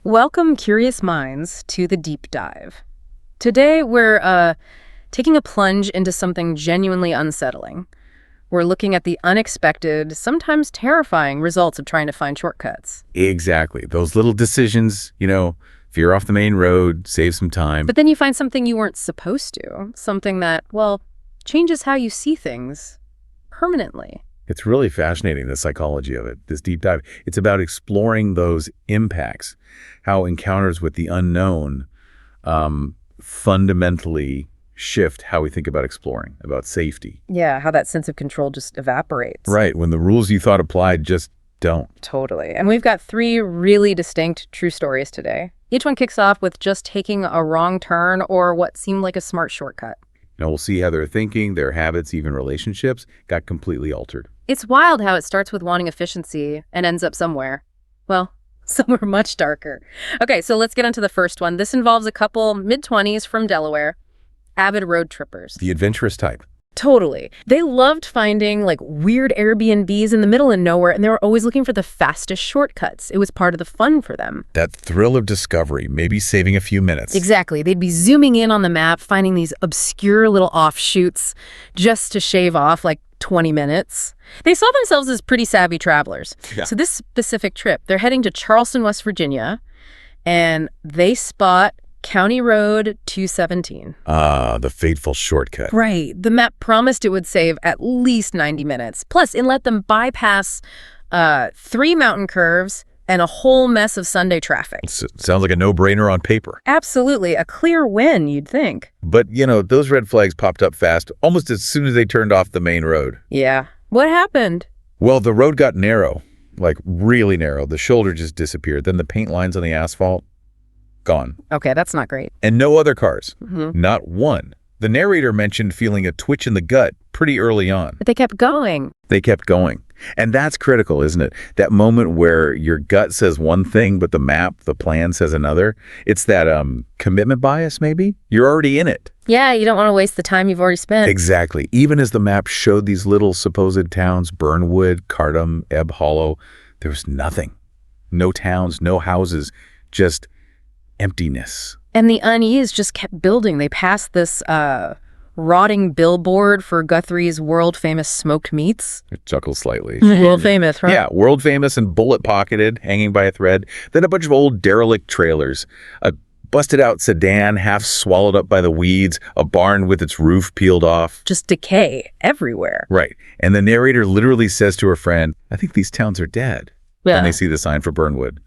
Welcome, curious minds, to the deep dive. Today, we're taking a plunge into something genuinely unsettling. We're looking at the unexpected, sometimes terrifying results of trying to find shortcuts. Exactly. Those little decisions, veer off the main road, save some time. But then you find something you weren't supposed to, something that, well, changes how you see things permanently. It's really fascinating, the psychology of it, this deep dive. It's about exploring those impacts, how encounters with the unknown fundamentally shift how we think about exploring, about safety. Yeah, how that sense of control just evaporates. Right, when the rules you thought applied just don't. Totally. And we've got 3 really distinct true stories today. Each one kicks off with just taking a wrong turn or what seemed like a smart shortcut. We'll see how their thinking, their habits, even relationships got completely altered. It's wild how it starts with wanting efficiency and ends up somewhere. Well, somewhere much darker. Okay, so let's get into the first one. This involves a couple mid-20s from Delaware, avid road trippers. The adventurous type. Totally. They loved finding weird Airbnbs in the middle of nowhere, and they were always looking for the fastest shortcuts. It was part of the fun for them. That thrill of discovery, maybe saving a few minutes. Exactly. They'd be zooming in on the map, finding these obscure little offshoots just to shave off 20 minutes. They saw themselves as pretty savvy travelers. Yeah. So this specific trip, they're heading to Charleston, West Virginia, and they spot County Road 217. The fateful shortcut. Right. The map promised it would save at least 90 minutes. Plus, it let them bypass 3 mountain curves and a whole mess of Sunday traffic. Sounds like a no-brainer on paper. Absolutely. A clear win, you'd think. But, those red flags popped up fast, almost as soon as they turned off the main road. Yeah. What happened? Well, the road got narrow, really narrow. The shoulder just disappeared. Then the paint lines on the asphalt, gone. Okay, that's not great. And no other cars. Mm-hmm. Not one. The narrator mentioned feeling a twitch in the gut pretty early on. But they kept going. They kept going. And that's critical, isn't it? That moment where your gut says one thing, but the map, the plan says another. It's that commitment bias, maybe? You're already in it. Yeah, you don't want to waste the time you've already spent. Exactly. Even as the map showed these little supposed towns, Burnwood, Cardham, Ebb Hollow, there was nothing. No towns, no houses, just emptiness. And the unease just kept building. They passed this rotting billboard for Guthrie's world-famous smoked meats. It chuckled slightly. World-famous, right? Yeah, world-famous and bullet-pocketed, hanging by a thread. Then a bunch of old derelict trailers. A busted-out sedan half swallowed up by the weeds. A barn with its roof peeled off. Just decay everywhere. Right. And the narrator literally says to her friend, I think these towns are dead. Yeah. And they see the sign for Burnwood.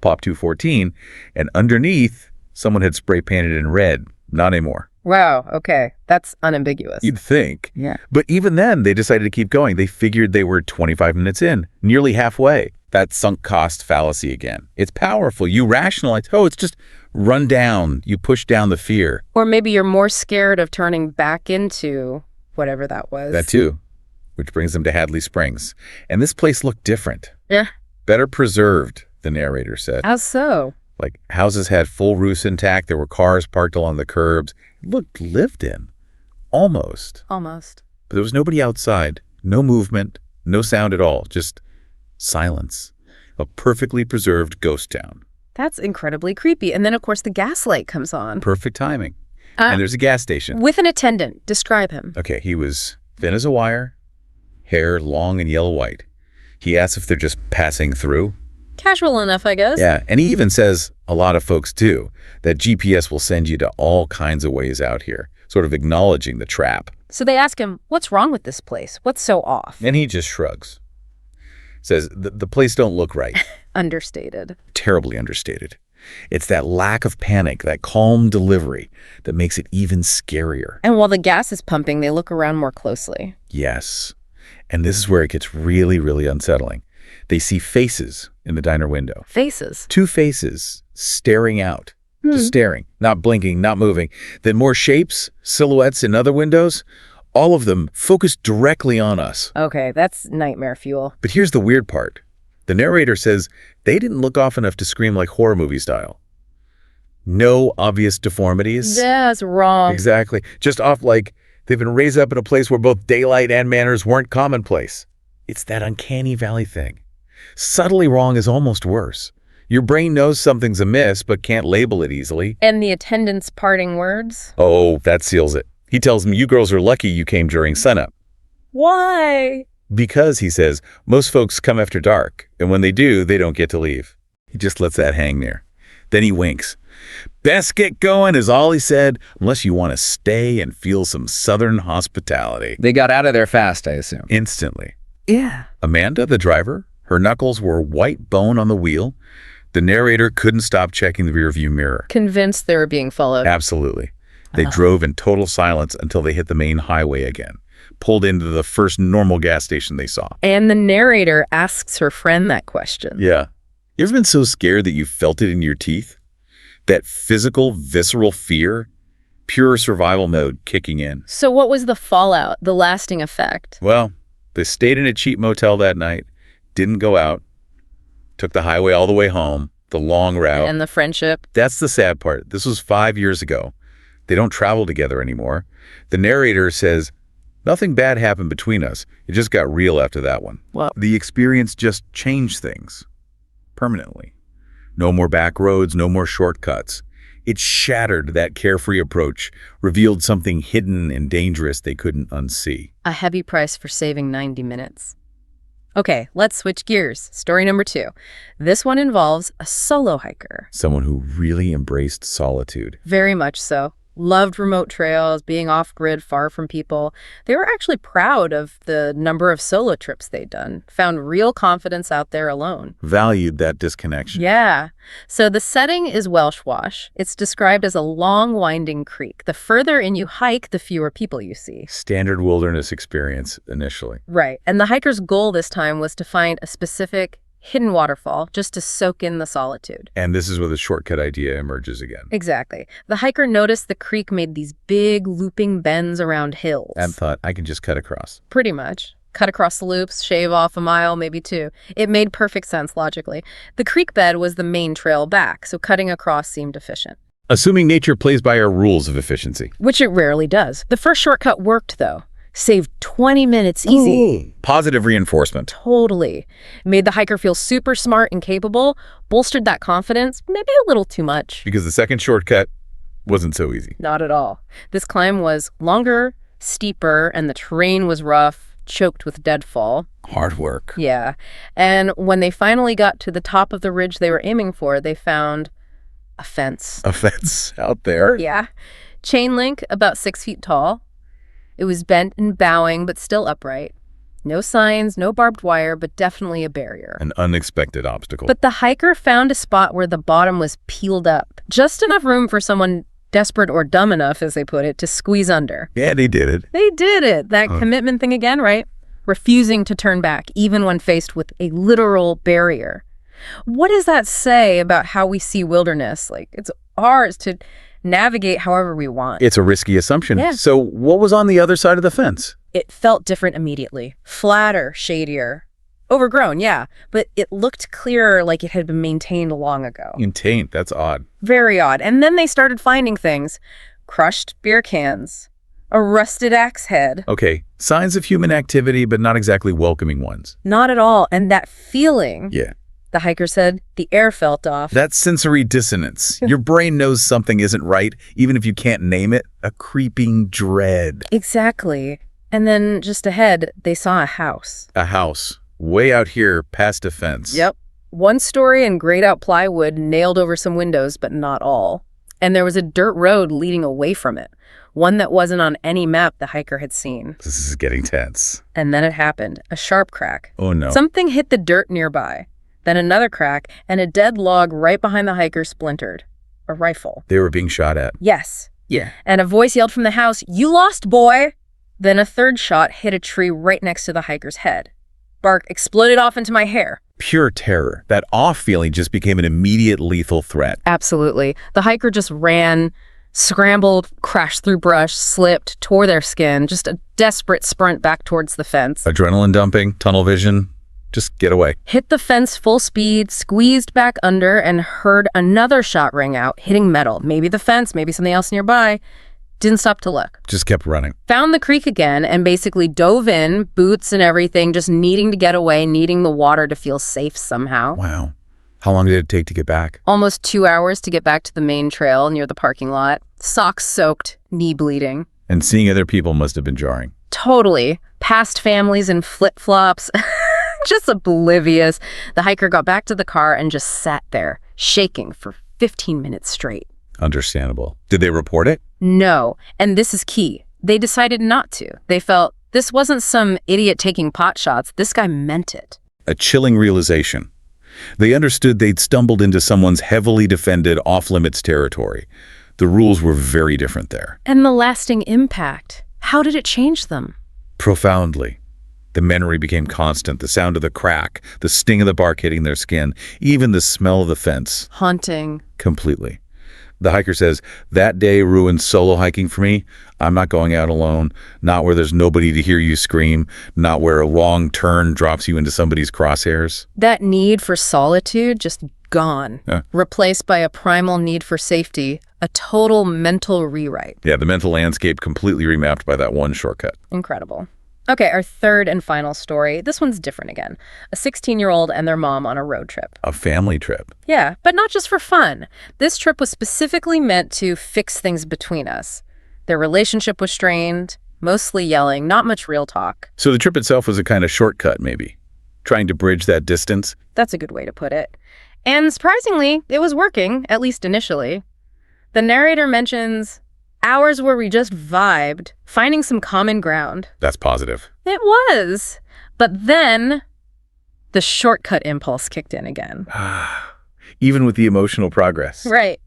Pop 214. And underneath, someone had spray painted in red. Not anymore. Wow, okay. That's unambiguous. You'd think. Yeah. But even then, they decided to keep going. They figured they were 25 minutes in, nearly halfway. That sunk cost fallacy again. It's powerful. You rationalize, it's just run down. You push down the fear. Or maybe you're more scared of turning back into whatever that was. That too, which brings them to Hadley Springs. And this place looked different. Yeah. Better preserved, the narrator said. How so? Houses had full roofs intact. There were cars parked along the curbs. It looked lived in. Almost. Almost. But there was nobody outside. No movement. No sound at all. Just silence. A perfectly preserved ghost town. That's incredibly creepy. And then, of course, the gas light comes on. Perfect timing. And there's a gas station. With an attendant. Describe him. Okay, he was thin as a wire, hair long and yellow-white. He asks if they're just passing through. Casual enough, I guess. Yeah, and he even says, a lot of folks do, that GPS will send you to all kinds of ways out here, sort of acknowledging the trap. So they ask him, what's wrong with this place? What's so off? And he just shrugs. Says, the place don't look right. Understated. Terribly understated. It's that lack of panic, that calm delivery that makes it even scarier. And while the gas is pumping, they look around more closely. Yes. And this is where it gets really, really unsettling. They see faces in the diner window. Faces? 2 faces staring out. Just staring, not blinking, not moving. Then more shapes, silhouettes in other windows, all of them focused directly on us. Okay, that's nightmare fuel. But here's the weird part. The narrator says they didn't look off enough to scream like horror movie style. No obvious deformities. That's wrong. Exactly. Just off like they've been raised up in a place where both daylight and manners weren't commonplace. It's that uncanny valley thing. Subtly wrong is almost worse. Your brain knows something's amiss but can't label it easily. And the attendant's parting words? Oh, that seals it. He tells me you girls are lucky you came during sunup. Why? Because, he says, most folks come after dark, and when they do, they don't get to leave. He just lets that hang there. Then he winks. Best get going is all he said, unless you want to stay and feel some southern hospitality. They got out of there fast, I assume. Instantly. Yeah. Amanda, the driver, her knuckles were white bone on the wheel. The narrator couldn't stop checking the rearview mirror. Convinced they were being followed. Absolutely. They drove in total silence until they hit the main highway again, pulled into the first normal gas station they saw. And the narrator asks her friend that question. Yeah. You ever been so scared that you felt it in your teeth? That physical, visceral fear? Pure survival mode kicking in. So what was the fallout, the lasting effect? Well, they stayed in a cheap motel that night, didn't go out, took the highway all the way home, the long route. And the friendship? That's the sad part. This was 5 years ago. They don't travel together anymore. The narrator says, nothing bad happened between us. It just got real after that one. Well, The experience just changed things. Permanently. No more back roads, no more shortcuts. It shattered that carefree approach, revealed something hidden and dangerous they couldn't unsee. a heavy price for saving 90 minutes. Okay, let's switch gears. Story number 2. This one involves a solo hiker. Someone who really embraced solitude. Very much so. Loved remote trails, being off-grid, far from people. They were actually proud of the number of solo trips they'd done. Found real confidence out there alone. Valued that disconnection. Yeah. So the setting is Welsh Wash. It's described as a long, winding creek. The further in you hike, the fewer people you see. Standard wilderness experience initially. Right. And the hiker's goal this time was to find a specific hidden waterfall just to soak in the solitude. And this is where the shortcut idea emerges again. Exactly. The hiker noticed the creek made these big looping bends around hills. And thought, I can just cut across. Pretty much. Cut across the loops, shave off a mile, maybe 2. It made perfect sense logically. The creek bed was the main trail back, so cutting across seemed efficient. Assuming nature plays by our rules of efficiency. Which it rarely does. The first shortcut worked, though. Saved 20 minutes easy. Positive reinforcement. Totally. Made the hiker feel super smart and capable, bolstered that confidence, maybe a little too much. Because the second shortcut wasn't so easy. Not at all. This climb was longer, steeper, and the terrain was rough, choked with deadfall. Hard work. Yeah. And when they finally got to the top of the ridge they were aiming for, they found a fence. A fence out there. Yeah. Chain link, about 6 feet tall. It was bent and bowing, but still upright. No signs, no barbed wire, but definitely a barrier. An unexpected obstacle. But the hiker found a spot where the bottom was peeled up. Just enough room for someone desperate or dumb enough, as they put it, to squeeze under. Yeah, they did it. They did it. That commitment thing again, right? Refusing to turn back, even when faced with a literal barrier. What does that say about how we see wilderness? Like, it's ours to navigate however we want. It's a risky assumption. Yeah. So what was on the other side of the fence? It felt different immediately. Flatter, shadier. Overgrown, yeah. But it looked clearer, like it had been maintained long ago. Taint. That's odd. Very odd. And then they started finding things. Crushed beer cans. A rusted axe head. Okay. Signs of human activity, but not exactly welcoming ones. Not at all. And that feeling, Yeah. the hiker said, the air felt off. That's sensory dissonance. Your brain knows something isn't right, even if you can't name it. A creeping dread. Exactly. And then just ahead, they saw a house. A house. Way out here, past a fence. Yep. 1-story and grayed out plywood nailed over some windows, but not all. And there was a dirt road leading away from it. One that wasn't on any map the hiker had seen. This is getting tense. And then it happened. A sharp crack. Oh no. Something hit the dirt nearby. Then another crack, and a dead log right behind the hiker splintered. A rifle. They were being shot at. Yes. Yeah. And a voice yelled from the house, "You lost, boy!" Then a third shot hit a tree right next to the hiker's head. Bark exploded off into my hair. Pure terror. That off feeling just became an immediate lethal threat. Absolutely. The hiker just ran, scrambled, crashed through brush, slipped, tore their skin. Just a desperate sprint back towards the fence. Adrenaline dumping, tunnel vision. Just get away. Hit the fence full speed, squeezed back under, and heard another shot ring out, hitting metal. Maybe the fence, maybe something else nearby. Didn't stop to look. Just kept running. Found the creek again and basically dove in, boots and everything, just needing to get away, needing the water to feel safe somehow. Wow. How long did it take to get back? Almost 2 hours to get back to the main trail near the parking lot. Socks soaked, knee bleeding. And seeing other people must have been jarring. Totally. Past families in flip-flops. Just oblivious. The hiker got back to the car and just sat there, shaking for 15 minutes straight. Understandable. Did they report it? No. And this is key. They decided not to. They felt this wasn't some idiot taking pot shots. This guy meant it. A chilling realization. They understood they'd stumbled into someone's heavily defended off-limits territory. The rules were very different there. And the lasting impact. How did it change them? Profoundly. The memory became constant, the sound of the crack, the sting of the bark hitting their skin, even the smell of the fence. Haunting. Completely. The hiker says, that day ruined solo hiking for me. I'm not going out alone, not where there's nobody to hear you scream, not where a wrong turn drops you into somebody's crosshairs. That need for solitude just gone. Replaced by a primal need for safety, a total mental rewrite. Yeah, the mental landscape completely remapped by that one shortcut. Incredible. Okay, our third and final story. This one's different again. A 16-year-old and their mom on a road trip. A family trip. Yeah, but not just for fun. This trip was specifically meant to fix things between us. Their relationship was strained, mostly yelling, not much real talk. So the trip itself was a kind of shortcut, maybe, trying to bridge that distance. That's a good way to put it. And surprisingly, it was working, at least initially. The narrator mentions hours where we just vibed, finding some common ground. That's positive. It was. But then the shortcut impulse kicked in again. Even with the emotional progress. Right.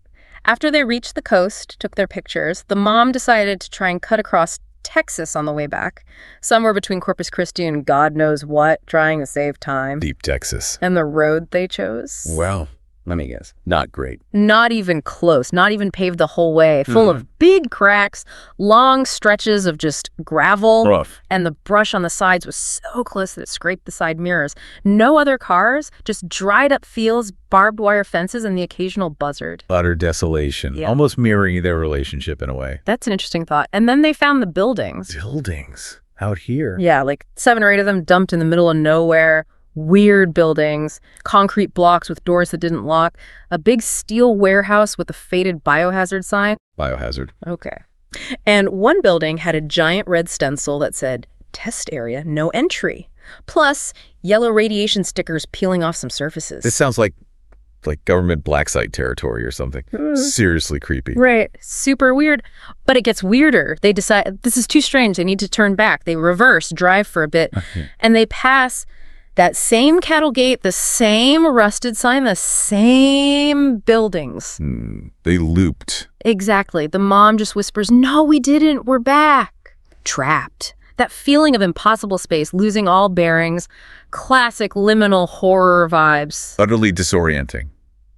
After they reached the coast, took their pictures, the mom decided to try and cut across Texas on the way back, somewhere between Corpus Christi and God knows what, trying to save time. Deep Texas. And the road they chose? Well, let me guess. Not great. Not even close, not even paved the whole way, full of big cracks, long stretches of just gravel. Rough. And the brush on the sides was so close that it scraped the side mirrors. No other cars, just dried up fields, barbed wire fences, and the occasional buzzard. Utter desolation. Yeah. Almost mirroring their relationship in a way. That's an interesting thought. And then they found the buildings. Buildings? Out here? Yeah, like 7 or 8 of them dumped in the middle of nowhere. Weird buildings, concrete blocks with doors that didn't lock, a big steel warehouse with a faded biohazard sign. Biohazard. Okay. And one building had a giant red stencil that said, "Test area, no entry." Plus, yellow radiation stickers peeling off some surfaces. This sounds like government black site territory or something. Seriously creepy. Right. Super weird. But it gets weirder. They decide, this is too strange. They need to turn back. They reverse, drive for a bit, and they pass that same cattle gate, the same rusted sign, the same buildings. They looped. Exactly. The mom just whispers, "No, we didn't. We're back." Trapped. That feeling of impossible space, losing all bearings, classic liminal horror vibes. Utterly disorienting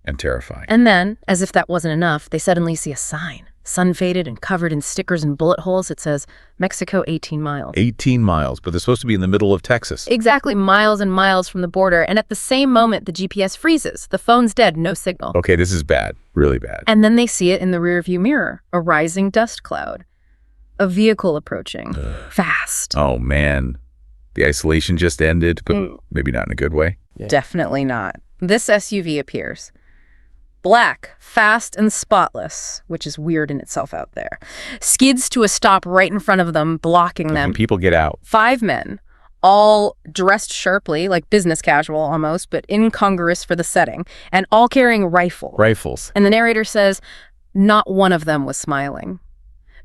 and terrifying. And then, as if that wasn't enough, they suddenly see a sign. Sun-faded and covered in stickers and bullet holes. It says, Mexico 18 miles. 18 miles, but they're supposed to be in the middle of Texas. Exactly, miles and miles from the border. And at the same moment, the GPS freezes. The phone's dead, no signal. Okay, this is bad. Really bad. And then they see it in the rearview mirror, a rising dust cloud. A vehicle approaching. Fast. Oh, man. The isolation just ended, but maybe not in a good way. Definitely not. This SUV appears. Black, fast, and spotless, which is weird in itself out there. Skids to a stop right in front of them, blocking them. When people get out. 5 men, all dressed sharply, like business casual almost, but incongruous for the setting, and all carrying rifles. Rifles. And the narrator says, not one of them was smiling.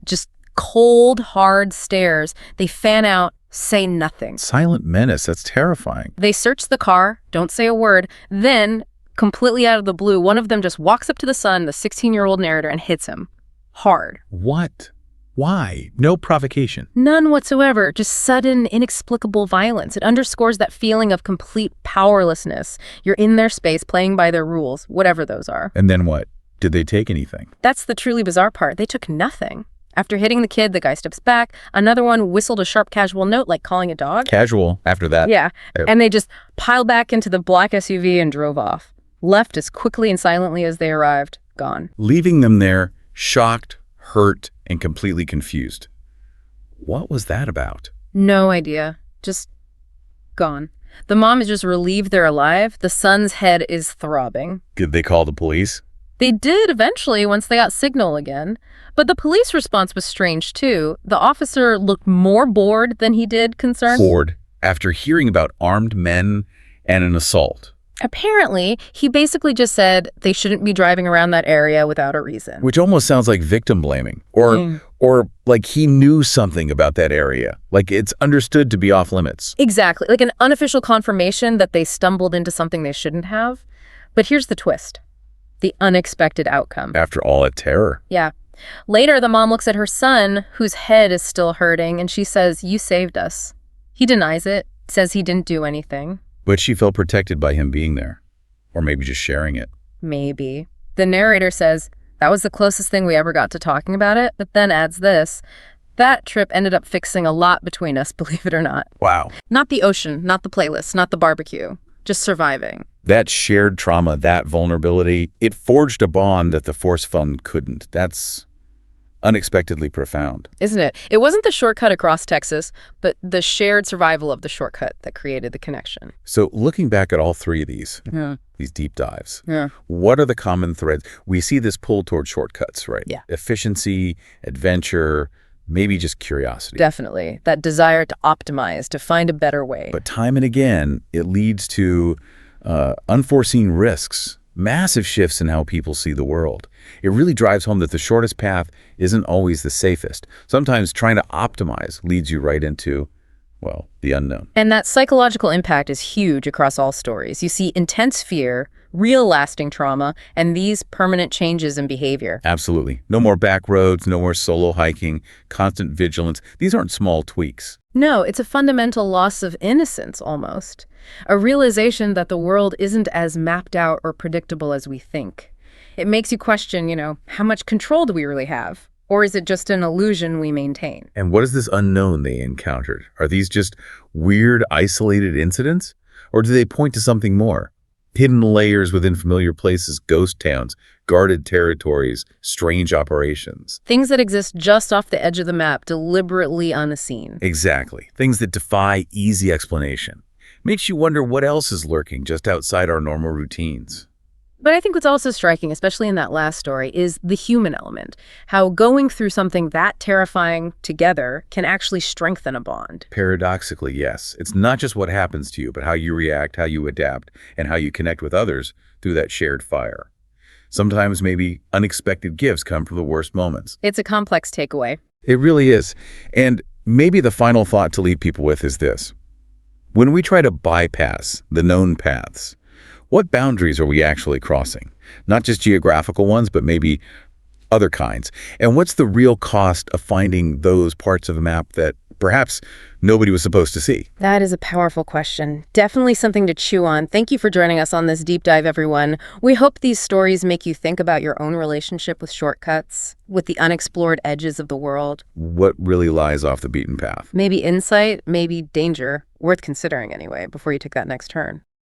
Just cold, hard stares. They fan out, say nothing. Silent menace. That's terrifying. They search the car, don't say a word, then completely out of the blue, one of them just walks up to the son, the 16-year-old narrator, and hits him. Hard. What? Why? No provocation. None whatsoever. Just sudden, inexplicable violence. It underscores that feeling of complete powerlessness. You're in their space, playing by their rules, whatever those are. And then what? Did they take anything? That's the truly bizarre part. They took nothing. After hitting the kid, the guy steps back. Another one whistled a sharp, casual note, like calling a dog. Casual after that. Yeah. And they just piled back into the black SUV and drove off. Left as quickly and silently as they arrived, gone. Leaving them there, shocked, hurt, and completely confused. What was that about? No idea. Just gone. The mom is just relieved they're alive. The son's head is throbbing. Did they call the police? They did eventually once they got signal again. But the police response was strange, too. The officer looked more bored than he did concerned. Bored after hearing about armed men and an assault. Apparently, he basically just said they shouldn't be driving around that area without a reason. Which almost sounds like victim blaming. Or like he knew something about that area. Like it's understood to be off limits. Exactly. Like an unofficial confirmation that they stumbled into something they shouldn't have. But here's the twist. The unexpected outcome. After all that terror. Yeah. Later, the mom looks at her son, whose head is still hurting, and she says, "You saved us." He denies it, says he didn't do anything. But she felt protected by him being there. Or maybe just sharing it. Maybe. The narrator says, "That was the closest thing we ever got to talking about it," but then adds this, "That trip ended up fixing a lot between us, believe it or not." Wow. Not the ocean, not the playlist, not the barbecue, just surviving. That shared trauma, that vulnerability, it forged a bond that the force fund couldn't. That's unexpectedly profound. Isn't it? It wasn't the shortcut across Texas, but the shared survival of the shortcut that created the connection. So looking back at all three of these deep dives, what are the common threads? We see this pull toward shortcuts, right? Yeah. Efficiency, adventure, maybe just curiosity. Definitely. That desire to optimize, to find a better way. But time and again, it leads to unforeseen risks, massive shifts in how people see the world. It really drives home that the shortest path isn't always the safest. Sometimes trying to optimize leads you right into, well, the unknown. And that psychological impact is huge across all stories. You see intense fear, real lasting trauma, and these permanent changes in behavior. Absolutely. No more back roads, no more solo hiking, constant vigilance. These aren't small tweaks. No, it's a fundamental loss of innocence, almost. A realization that the world isn't as mapped out or predictable as we think. It makes you question, how much control do we really have? Or is it just an illusion we maintain? And what is this unknown they encountered? Are these just weird, isolated incidents? Or do they point to something more? Hidden layers within familiar places, ghost towns, guarded territories, strange operations. Things that exist just off the edge of the map, deliberately unseen. Exactly. Things that defy easy explanation. Makes you wonder what else is lurking just outside our normal routines. But I think what's also striking, especially in that last story, is the human element. How going through something that terrifying together can actually strengthen a bond. Paradoxically, yes. It's not just what happens to you, but how you react, how you adapt, and how you connect with others through that shared fire. Sometimes maybe unexpected gifts come from the worst moments. It's a complex takeaway. It really is. And maybe the final thought to leave people with is this. When we try to bypass the known paths, what boundaries are we actually crossing? Not just geographical ones, but maybe other kinds. And what's the real cost of finding those parts of the map that perhaps nobody was supposed to see? That is a powerful question. Definitely something to chew on. Thank you for joining us on this deep dive, everyone. We hope these stories make you think about your own relationship with shortcuts, with the unexplored edges of the world. What really lies off the beaten path? Maybe insight, maybe danger. Worth considering anyway, before you take that next turn.